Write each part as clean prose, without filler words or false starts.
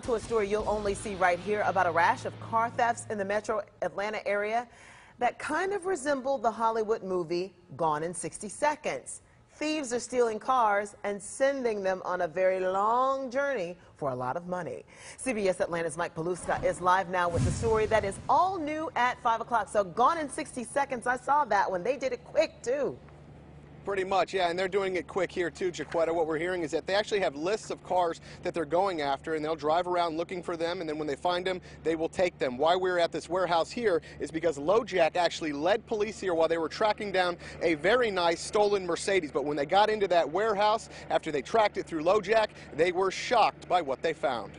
To a story you'll only see right here about a rash of car thefts in the metro Atlanta area that kind of resemble the Hollywood movie Gone in 60 Seconds. Thieves are stealing cars and sending them on a very long journey for a lot of money. CBS Atlanta's Mike Paluska is live now with the story that is all new at 5 o'clock. So Gone in 60 Seconds, I saw that one. They did it quick, too. Pretty much, yeah, and they're doing it quick here too, Jaquetta. What we're hearing is that they actually have lists of cars that they're going after, and they'll drive around looking for them, and then when they find them, they will take them. Why we're at this warehouse here is because LoJack actually led police here while they were tracking down a very nice stolen Mercedes. But when they got into that warehouse, after they tracked it through LoJack, they were shocked by what they found.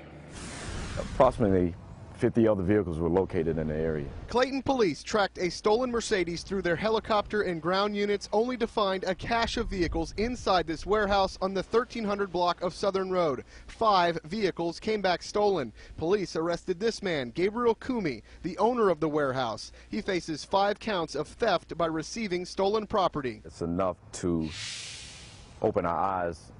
Approximately 50 other vehicles were located in the area. Clayton police tracked a stolen Mercedes through their helicopter and ground units only to find a cache of vehicles inside this warehouse on the 1300 block of Southern Road. 5 vehicles came back stolen. Police arrested this man, Gabriel Kumi, the owner of the warehouse. He faces 5 counts of theft by receiving stolen property. It's enough to open our eyes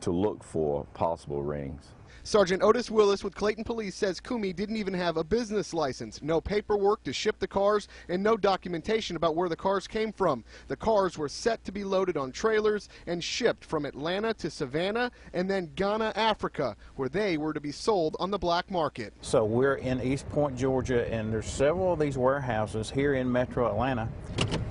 to look for possible rings. Sergeant Otis Willis with Clayton Police says Kumi didn't even have a business license, no paperwork to ship the cars, and no documentation about where the cars came from. The cars were set to be loaded on trailers and shipped from Atlanta to Savannah and then Ghana, Africa, where they were to be sold on the black market. So we're in East Point, Georgia, and there's several of these warehouses here in Metro Atlanta.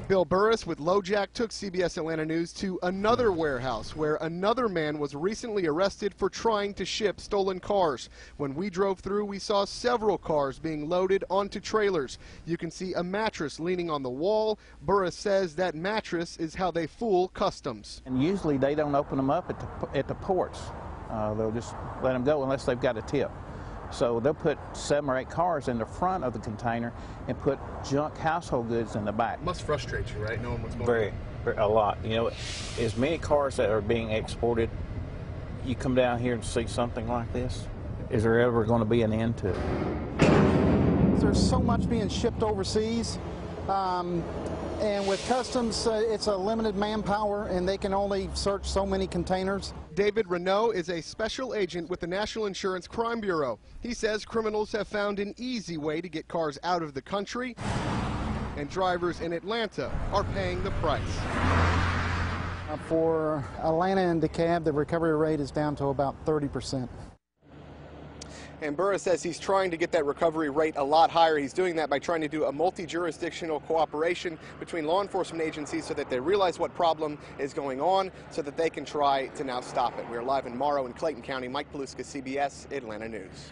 Bill Burris with LoJack took CBS Atlanta News to another warehouse where another man was recently arrested for trying to ship stolen cars. When we drove through, we saw several cars being loaded onto trailers. You can see a mattress leaning on the wall. Burris says that mattress is how they fool customs. And usually they don't open them up at the ports. They'll just let them go unless they've got a tip. So they'll put 7 or 8 cars in the front of the container and put junk household goods in the back. Must frustrate you, right, knowing what's going on? A lot. You know, as many cars that are being exported, you come down here and see something like this, is there ever going to be an end to it? There's so much being shipped overseas, and with customs, it's a limited manpower, and they can only search so many containers. David Renault is a special agent with the National Insurance Crime Bureau. He says criminals have found an easy way to get cars out of the country, and drivers in Atlanta are paying the price. For Atlanta and DeKalb, the recovery rate is down to about 30%. And Burris says he's trying to get that recovery rate a lot higher. He's doing that by trying to do a multi-jurisdictional cooperation between law enforcement agencies so that they realize what problem is going on so that they can try to now stop it. We're live in Morrow in Clayton County. Mike Paluska, CBS Atlanta News.